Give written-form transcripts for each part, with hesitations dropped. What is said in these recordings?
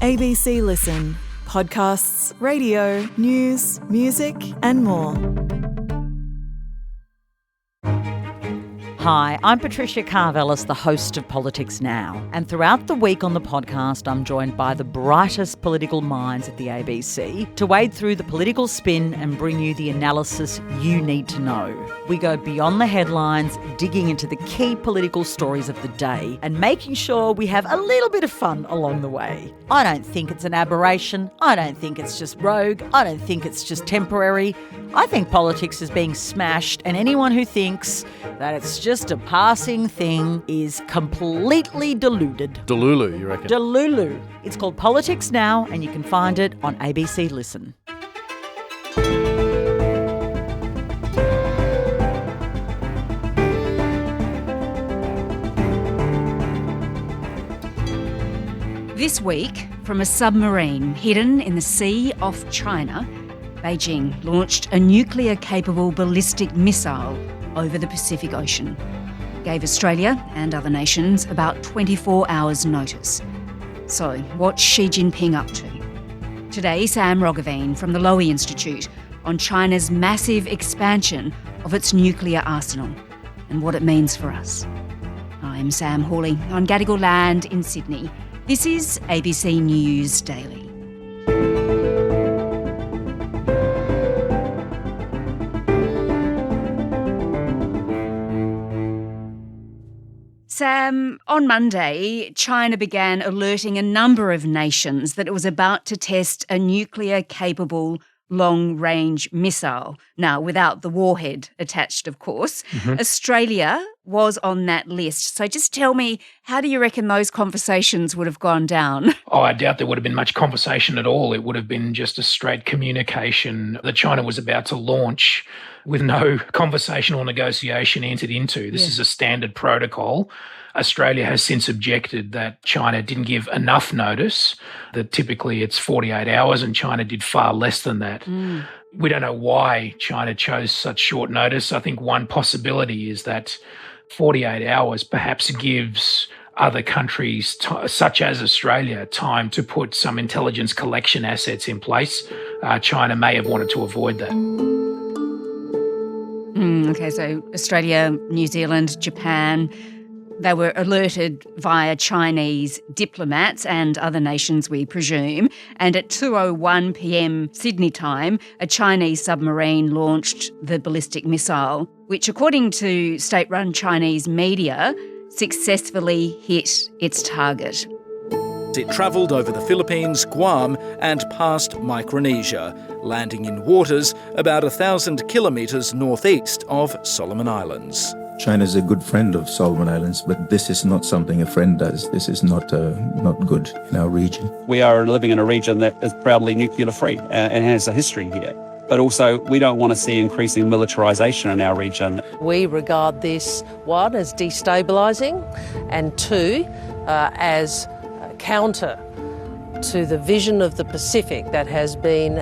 ABC Listen. Podcasts, radio, news, music and more. Hi, I'm Patricia Carvelis, the host of Politics Now. And throughout the week on the podcast, I'm joined by the brightest political minds at the ABC to wade through the political spin and bring you the analysis you need to know. We go beyond the headlines, digging into the key political stories of the day and making sure we have a little bit of fun along the way. I don't think it's an aberration. I don't think it's just rogue. I don't think it's just temporary. I think politics is being smashed, and anyone who thinks that it's just a passing thing is completely deluded. Delulu, you reckon? Delulu. It's called Politics Now, and you can find it on ABC Listen. This week, from a submarine hidden in the sea off China, Beijing launched a nuclear-capable ballistic missile over the Pacific Ocean. Gave Australia and other nations about 24 hours' notice. So, what's Xi Jinping up to? Today, Sam Roggeveen from the Lowy Institute on China's massive expansion of its nuclear arsenal and what it means for us. I'm Sam Hawley on Gadigal land in Sydney. This is ABC News Daily. Sam, on Monday, China began alerting a number of nations that it was about to test a nuclear-capable long-range missile. Now, without the warhead attached, of course. Australia was on that list. So just tell me, how do you reckon those conversations would have gone down? Oh, I doubt there would have been much conversation at all. It would have been just a straight communication that China was about to launch with no conversation or negotiation entered into. This is a standard protocol. Australia has since objected that China didn't give enough notice, that typically it's 48 hours and China did far less than that. We don't know why China chose such short notice. I think one possibility is that 48 hours perhaps gives other countries, such as Australia, time to put some intelligence collection assets in place. China may have wanted to avoid that. Okay, so Australia, New Zealand, Japan, they were alerted via Chinese diplomats and other nations, we presume. And at 2:01 p.m. Sydney time, a Chinese submarine launched the ballistic missile, which, according to state-run Chinese media, successfully hit its target. It travelled over the Philippines, Guam and past Micronesia, landing in waters about 1,000 kilometres northeast of Solomon Islands. China is a good friend of Solomon Islands, but this is not something a friend does. This is not good in our region. We are living in a region that is proudly nuclear-free and has a history here. But also, we don't want to see increasing militarisation in our region. We regard this, one, as destabilising, and two, as counter to the vision of the Pacific that has been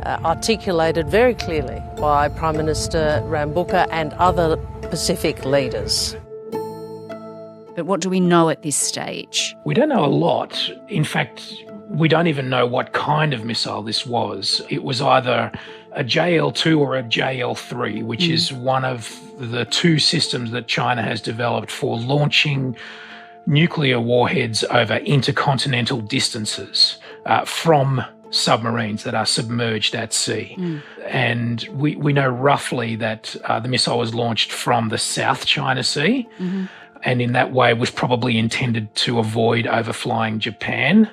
articulated very clearly by Prime Minister Rambuka and other Pacific leaders. But what do we know at this stage? We don't know a lot. In fact, we don't even know what kind of missile this was. It was either a JL-2 or a JL-3, which is one of the two systems that China has developed for launching nuclear warheads over intercontinental distances from submarines that are submerged at sea. And we know roughly that the missile was launched from the South China Sea, and in that way was probably intended to avoid overflying Japan.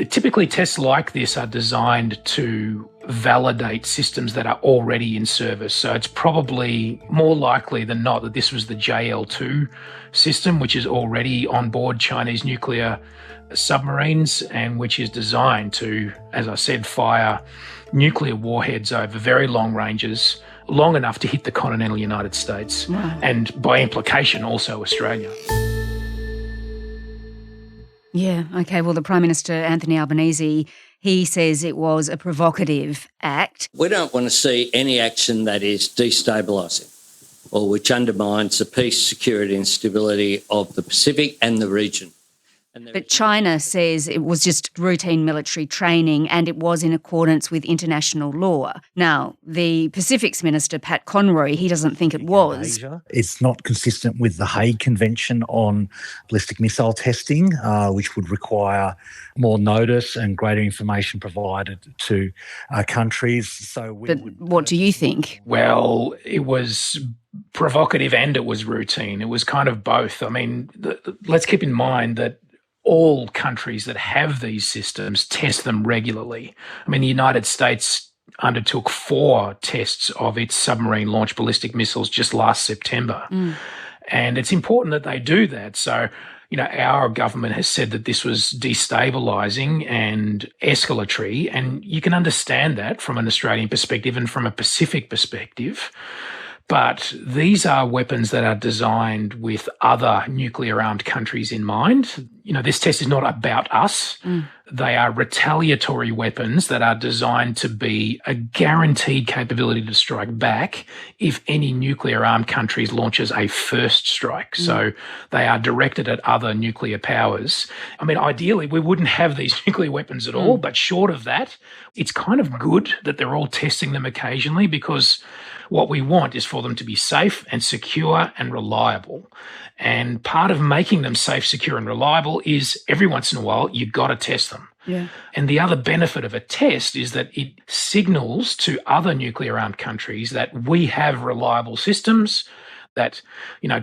Typically, tests like this are designed to validate systems that are already in service. So it's probably more likely than not that this was the JL-2 system, which is already on board Chinese nuclear submarines and which is designed to, as I said, fire nuclear warheads over very long ranges, long enough to hit the continental United States and by implication also Australia. Yeah, okay. Well, the Prime Minister, Anthony Albanese, he says it was a provocative act. We don't want to see any action that is destabilising or which undermines the peace, security and stability of the Pacific and the region. But China says it was just routine military training and it was in accordance with international law. Now, the Pacifics Minister, Pat Conroy, he doesn't think it was. It's not consistent with the Hague Convention on ballistic missile testing, which would require more notice and greater information provided to countries. What do you think? Well, it was provocative and it was routine. It was kind of both. I mean, let's keep in mind that all countries that have these systems test them regularly. I mean, the United States undertook 4 tests of its submarine-launched ballistic missiles just last September. And it's important that they do that. So, our government has said that this was destabilising and escalatory, and you can understand that from an Australian perspective and from a Pacific perspective. But these are weapons that are designed with other nuclear-armed countries in mind. This test is not about us. They are retaliatory weapons that are designed to be a guaranteed capability to strike back if any nuclear-armed countries launches a first strike. So they are directed at other nuclear powers. I mean, ideally, we wouldn't have these nuclear weapons at all, but short of that, it's kind of good that they're all testing them occasionally, because what we want is for them to be safe and secure and reliable. And part of making them safe, secure and reliable is every once in a while, you've got to test them. Yeah. And the other benefit of a test is that it signals to other nuclear-armed countries that we have reliable systems, that,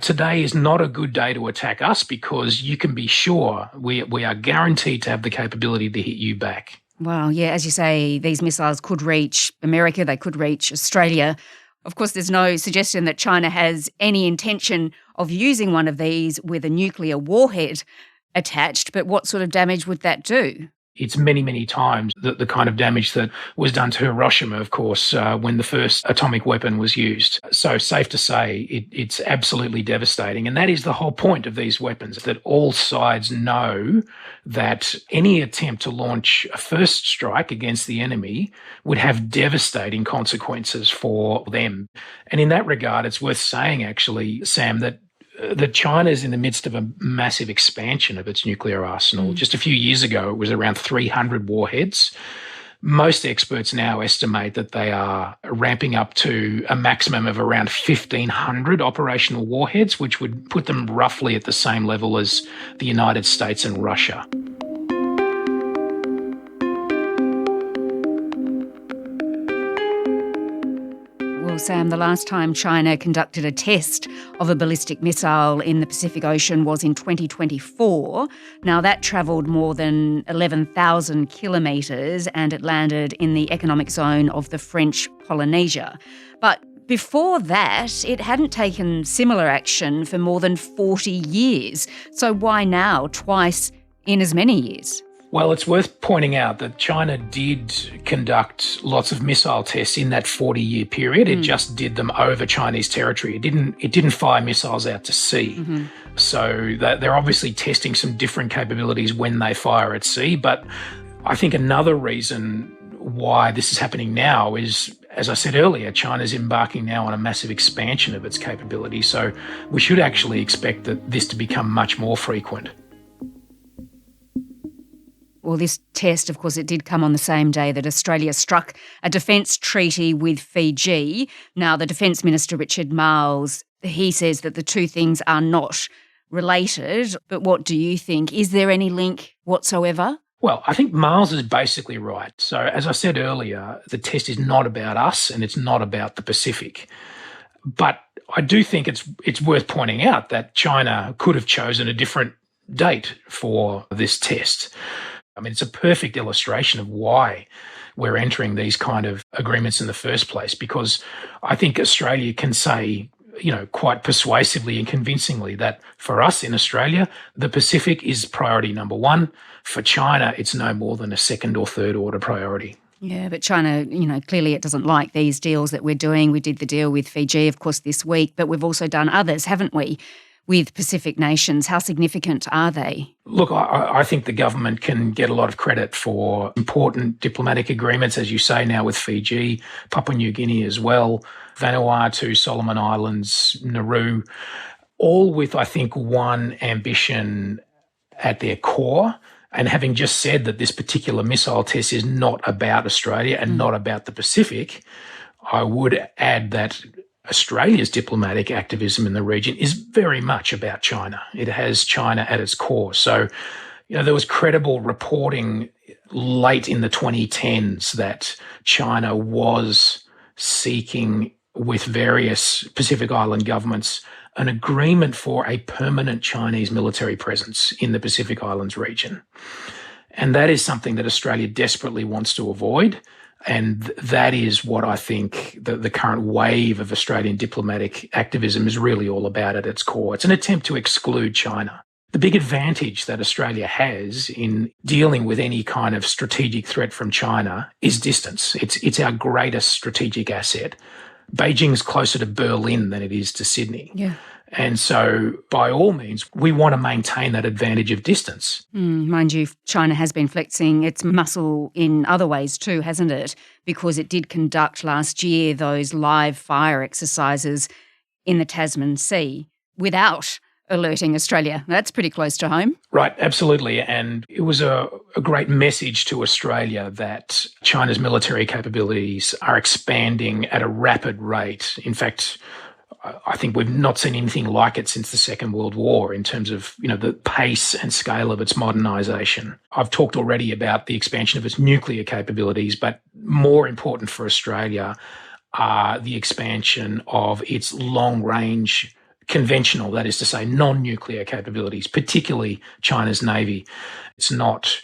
today is not a good day to attack us because you can be sure we are guaranteed to have the capability to hit you back. Well, yeah, as you say, these missiles could reach America, they could reach Australia. Of course, there's no suggestion that China has any intention of using one of these with a nuclear warhead attached, but what sort of damage would that do? It's many, many times the kind of damage that was done to Hiroshima, of course, when the first atomic weapon was used. So safe to say it's absolutely devastating. And that is the whole point of these weapons, that all sides know that any attempt to launch a first strike against the enemy would have devastating consequences for them. And in that regard, it's worth saying, actually, Sam, that China is in the midst of a massive expansion of its nuclear arsenal. Just a few years ago, it was around 300 warheads. Most experts now estimate that they are ramping up to a maximum of around 1,500 operational warheads, which would put them roughly at the same level as the United States and Russia. Well, Sam, the last time China conducted a test of a ballistic missile in the Pacific Ocean was in 2024. Now, that travelled more than 11,000 kilometres and it landed in the economic zone of the French Polynesia. But before that, it hadn't taken similar action for more than 40 years. So why now, twice in as many years? Well, it's worth pointing out that China did conduct lots of missile tests in that 40-year period. It just did them over Chinese territory. It didn't fire missiles out to sea. So they're obviously testing some different capabilities when they fire at sea. But I think another reason why this is happening now is, as I said earlier, China's embarking now on a massive expansion of its capability. So we should actually expect that this to become much more frequent. Well, this test, of course, it did come on the same day that Australia struck a defence treaty with Fiji. Now, the Defence Minister, Richard Marles, he says that the two things are not related. But what do you think? Is there any link whatsoever? Well, I think Marles is basically right. So, as I said earlier, the test is not about us and it's not about the Pacific. But I do think it's worth pointing out that China could have chosen a different date for this test. I mean, it's a perfect illustration of why we're entering these kind of agreements in the first place, because I think Australia can say, quite persuasively and convincingly that for us in Australia, the Pacific is priority number one. For China, it's no more than a second or third order priority. Yeah, but China, clearly it doesn't like these deals that we're doing. We did the deal with Fiji, of course, this week, but we've also done others, haven't we, with Pacific nations? How significant are they? Look, I think the government can get a lot of credit for important diplomatic agreements, as you say, now with Fiji, Papua New Guinea as well, Vanuatu, Solomon Islands, Nauru, all with, I think, one ambition at their core. And having just said that this particular missile test is not about Australia and not about the Pacific, I would add that Australia's diplomatic activism in the region is very much about China. It has China at its core. So, there was credible reporting late in the 2010s that China was seeking with various Pacific Island governments an agreement for a permanent Chinese military presence in the Pacific Islands region. And that is something that Australia desperately wants to avoid. And that is what I think the current wave of Australian diplomatic activism is really all about at its core. It's an attempt to exclude China. The big advantage that Australia has in dealing with any kind of strategic threat from China is distance. It's our greatest strategic asset. Beijing's closer to Berlin than it is to Sydney. Yeah. And so, by all means, we want to maintain that advantage of distance. Mind you, China has been flexing its muscle in other ways too, hasn't it? Because it did conduct last year those live fire exercises in the Tasman Sea without alerting Australia. That's pretty close to home. Right, absolutely. And it was a great message to Australia that China's military capabilities are expanding at a rapid rate. In fact, I think we've not seen anything like it since the Second World War in terms of, the pace and scale of its modernisation. I've talked already about the expansion of its nuclear capabilities, but more important for Australia are the expansion of its long-range conventional, that is to say, non-nuclear capabilities, particularly China's Navy. It's not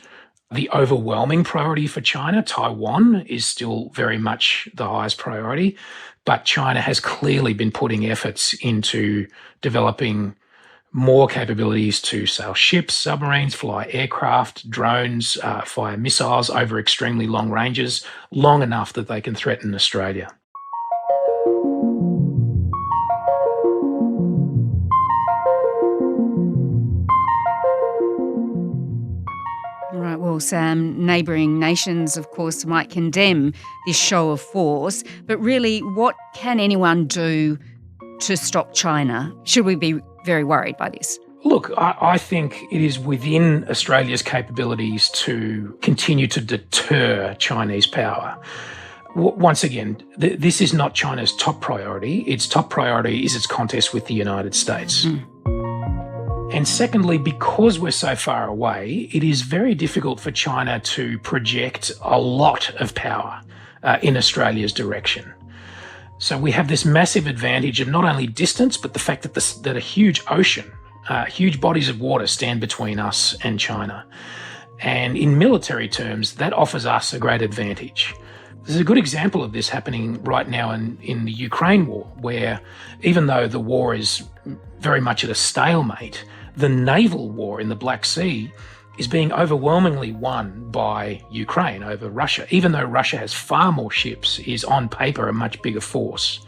the overwhelming priority for China. Taiwan is still very much the highest priority, but China has clearly been putting efforts into developing more capabilities to sail ships, submarines, fly aircraft, drones, fire missiles over extremely long ranges, long enough that they can threaten Australia. Right, well, Sam, neighbouring nations, of course, might condemn this show of force, but really, what can anyone do to stop China? Should we be very worried by this? Look, I think it is within Australia's capabilities to continue to deter Chinese power. Once again, this is not China's top priority. Its top priority is its contest with the United States. And secondly, because we're so far away, it is very difficult for China to project a lot of power in Australia's direction. So we have this massive advantage of not only distance, but the fact that a huge ocean, huge bodies of water stand between us and China. And in military terms, that offers us a great advantage. There's a good example of this happening right now in the Ukraine war, where even though the war is very much at a stalemate, the naval war in the Black Sea is being overwhelmingly won by Ukraine over Russia, even though Russia has far more ships, is on paper a much bigger force.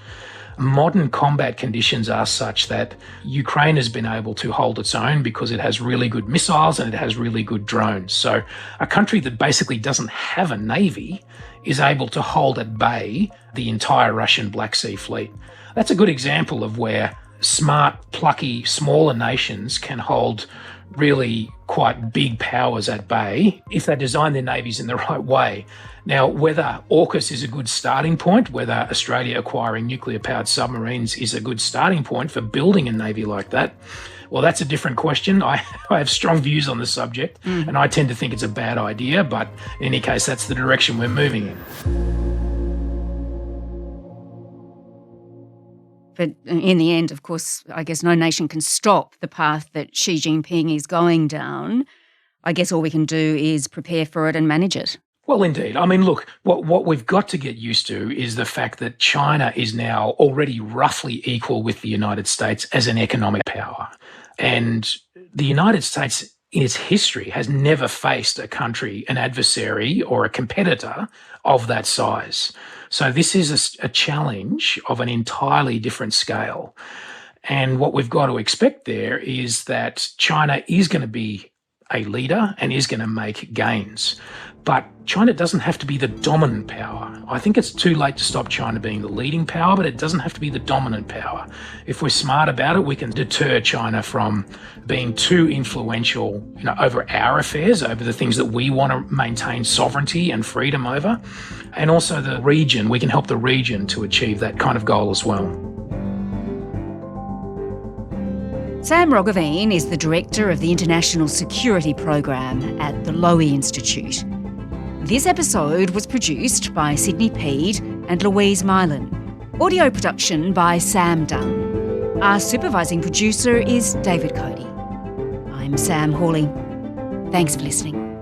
Modern combat conditions are such that Ukraine has been able to hold its own because it has really good missiles and it has really good drones. So a country that basically doesn't have a navy is able to hold at bay the entire Russian Black Sea fleet. That's a good example of where smart, plucky, smaller nations can hold really quite big powers at bay if they design their navies in the right way. Now, whether AUKUS is a good starting point, whether Australia acquiring nuclear-powered submarines is a good starting point for building a navy like that, well, that's a different question. I have strong views on the subject, and I tend to think it's a bad idea, but in any case, that's the direction we're moving in. But in the end, of course, I guess no nation can stop the path that Xi Jinping is going down. I guess all we can do is prepare for it and manage it. Well, indeed. I mean, look, what we've got to get used to is the fact that China is now already roughly equal with the United States as an economic power. And the United States, in its history, has never faced a country, an adversary or a competitor of that size. So this is a challenge of an entirely different scale. And what we've got to expect there is that China is going to be a leader and is going to make gains. But China doesn't have to be the dominant power. I think it's too late to stop China being the leading power, but it doesn't have to be the dominant power. If we're smart about it, we can deter China from being too influential, over our affairs, over the things that we want to maintain sovereignty and freedom over. And also the region, we can help the region to achieve that kind of goal as well. Sam Roggeveen is the Director of the International Security Program at the Lowy Institute. This episode was produced by Sydney Peed and Louise Mylan. Audio production by Sam Dunn. Our supervising producer is David Cody. I'm Sam Hawley. Thanks for listening.